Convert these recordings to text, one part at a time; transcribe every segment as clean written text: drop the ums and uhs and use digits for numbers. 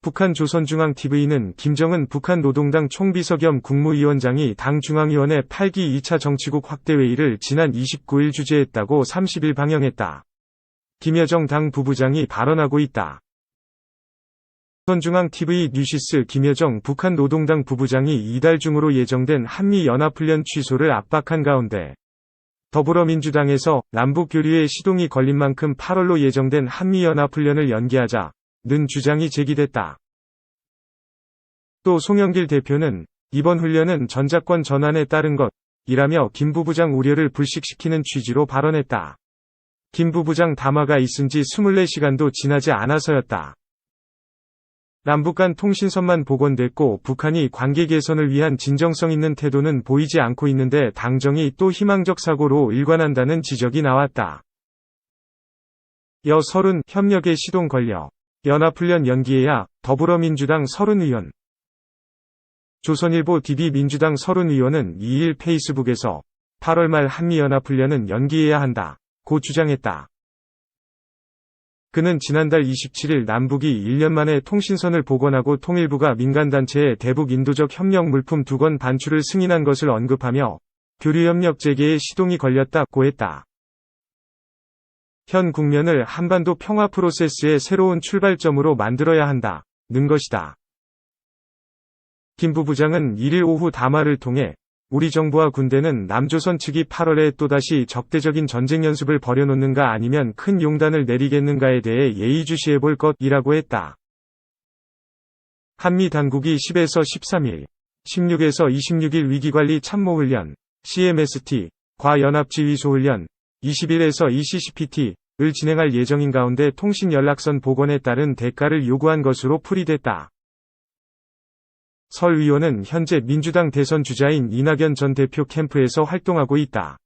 북한 조선중앙TV는 김정은 북한 노동당 총비서 겸 국무위원장이 당 중앙위원회 8기 2차 정치국 확대회의를 지난 29일 주재했다고 30일 방영했다. 김여정 당 부부장이 발언하고 있다. 조선중앙TV 뉴시스 김여정 북한 노동당 부부장이 이달 중으로 예정된 한미연합훈련 취소를 압박한 가운데 더불어민주당에서 남북교류에 시동이 걸린 만큼 8월로 예정된 한미연합훈련을 연기하자는 주장이 제기됐다. 또 송영길 대표는 이번 훈련은 전작권 전환에 따른 것이라며 김 부부장 우려를 불식시키는 취지로 발언했다. 김 부부장 담화가 있은 지 24시간도 지나지 않아서였다. 남북 간 통신선만 복원됐고 북한이 관계 개선을 위한 진정성 있는 태도는 보이지 않고 있는데 당정이 또 희망적 사고로 일관한다는 지적이 나왔다. 여30 협력에 시동 걸려 연합훈련 연기해야 더불어민주당 30의원. 조선일보 DB 민주당 30의원은 2일 페이스북에서 8월 말 한미연합훈련은 연기해야 한다고 주장했다. 그는 지난달 27일 남북이 1년 만에 통신선을 복원하고 통일부가 민간단체에 대북 인도적 협력 물품 2건 반출을 승인한 것을 언급하며 교류협력 재개에 시동이 걸렸다고 했다. 현 국면을 한반도 평화 프로세스의 새로운 출발점으로 만들어야 한다는 것이다. 김 부부장은 1일 오후 담화를 통해 우리 정부와 군대는 남조선 측이 8월에 또다시 적대적인 전쟁 연습을 벌여놓는가 아니면 큰 용단을 내리겠는가에 대해 예의주시해볼 것이라고 했다. 한미 당국이 10에서 13일, 16에서 26일 위기관리 참모훈련, CMST, 과연합지휘소훈련, 21에서 ECCPT를 진행할 예정인 가운데 통신연락선 복원에 따른 대가를 요구한 것으로 풀이됐다. 설 의원은 현재 민주당 대선 주자인 이낙연 전 대표 캠프에서 활동하고 있다.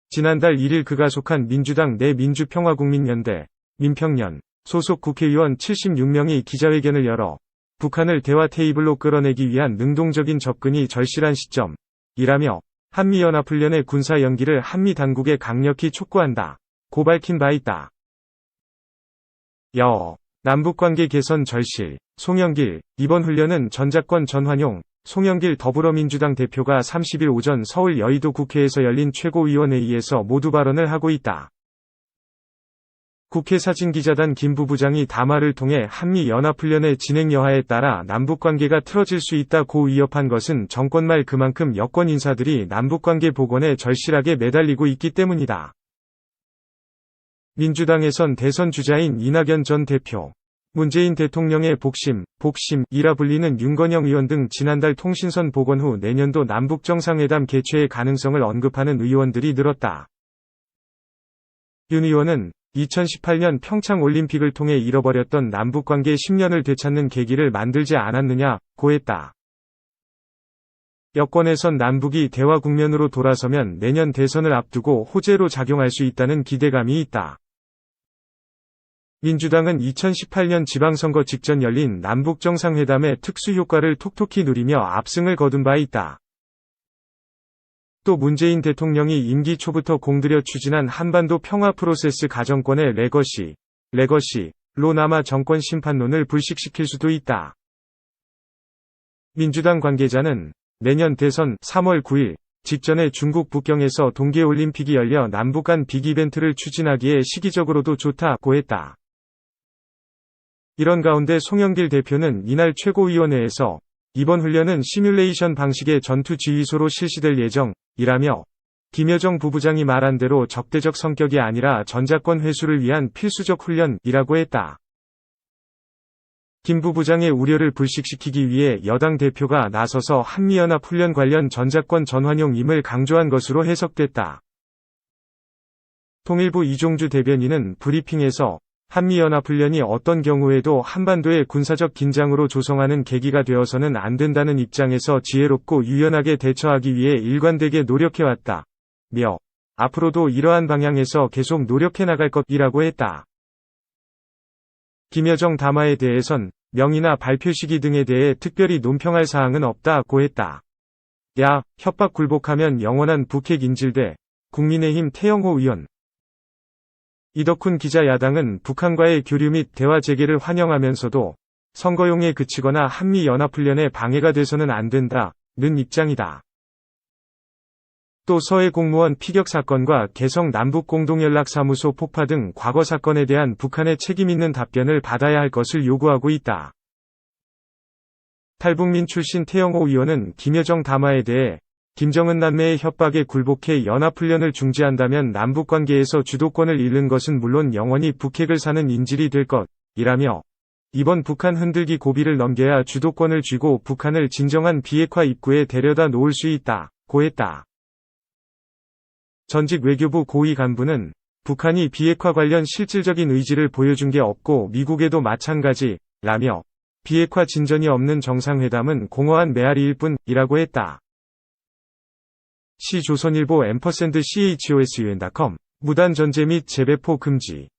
지난달 1일 그가 속한 민주당 내 민주평화국민연대, 민평연, 소속 국회의원 76명이 기자회견을 열어 북한을 대화 테이블로 끌어내기 위한 능동적인 접근이 절실한 시점이라며 한미연합훈련의 군사 연기를 한미 당국에 강력히 촉구한다고 밝힌 바 있다. 남북관계 개선 절실, 송영길, 이번 훈련은 전작권 전환용, 송영길 더불어민주당 대표가 30일 오전 서울 여의도 국회에서 열린 최고위원회의에서 모두 발언을 하고 있다. 국회 사진기자단 김 부부장이 담화를 통해 한미연합훈련의 진행 여하에 따라 남북관계가 틀어질 수 있다고 위협한 것은 정권 말 그만큼 여권 인사들이 남북관계 복원에 절실하게 매달리고 있기 때문이다. 민주당에선 대선 주자인 이낙연 전 대표, 문재인 대통령의 복심이라 불리는 윤건영 의원 등 지난달 통신선 복원 후 내년도 남북정상회담 개최의 가능성을 언급하는 의원들이 늘었다. 윤 의원은 2018년 평창올림픽을 통해 잃어버렸던 남북관계 10년을 되찾는 계기를 만들지 않았느냐고 했다. 여권에선 남북이 대화 국면으로 돌아서면 내년 대선을 앞두고 호재로 작용할 수 있다는 기대감이 있다. 민주당은 2018년 지방선거 직전 열린 남북정상회담의 특수효과를 톡톡히 누리며 압승을 거둔 바 있다. 또 문재인 대통령이 임기 초부터 공들여 추진한 한반도 평화 프로세스 가정권의 레거시로 남아 정권 심판론을 불식시킬 수도 있다. 민주당 관계자는 내년 대선 3월 9일 직전에 중국 북경에서 동계올림픽이 열려 남북 간 빅이벤트를 추진하기에 시기적으로도 좋다고 했다. 이런 가운데 송영길 대표는 이날 최고위원회에서 이번 훈련은 시뮬레이션 방식의 전투지휘소로 실시될 예정이라며 김여정 부부장이 말한 대로 적대적 성격이 아니라 전작권 회수를 위한 필수적 훈련이라고 했다. 김 부부장의 우려를 불식시키기 위해 여당 대표가 나서서 한미연합 훈련 관련 전작권 전환용임을 강조한 것으로 해석됐다. 통일부 이종주 대변인은 브리핑에서 한미연합훈련이 어떤 경우에도 한반도의 군사적 긴장으로 조성하는 계기가 되어서는 안 된다는 입장에서 지혜롭고 유연하게 대처하기 위해 일관되게 노력해왔다며 앞으로도 이러한 방향에서 계속 노력해 나갈 것이라고 했다. 김여정 담화에 대해선 명의나 발표 시기 등에 대해 특별히 논평할 사항은 없다고 했다. 협박 굴복하면 영원한 북핵 인질대 국민의힘 태영호 의원 이덕훈 기자 야당은 북한과의 교류 및 대화 재개를 환영하면서도 선거용에 그치거나 한미연합훈련에 방해가 돼서는 안 된다는 입장이다. 또 서해 공무원 피격 사건과 개성 남북공동연락사무소 폭파 등 과거 사건에 대한 북한의 책임 있는 답변을 받아야 할 것을 요구하고 있다. 탈북민 출신 태영호 의원은 김여정 담화에 대해 김정은 남매의 협박에 굴복해 연합훈련을 중지한다면 남북관계에서 주도권을 잃는 것은 물론 영원히 북핵을 사는 인질이 될 것이라며 이번 북한 흔들기 고비를 넘겨야 주도권을 쥐고 북한을 진정한 비핵화 입구에 데려다 놓을 수 있다고 했다. 전직 외교부 고위 간부는 북한이 비핵화 관련 실질적인 의지를 보여준 게 없고 미국에도 마찬가지라며 비핵화 진전이 없는 정상회담은 공허한 메아리일 뿐이라고 했다. 시 조선일보 &CHOSUN.com 무단 전제 및 재배포 금지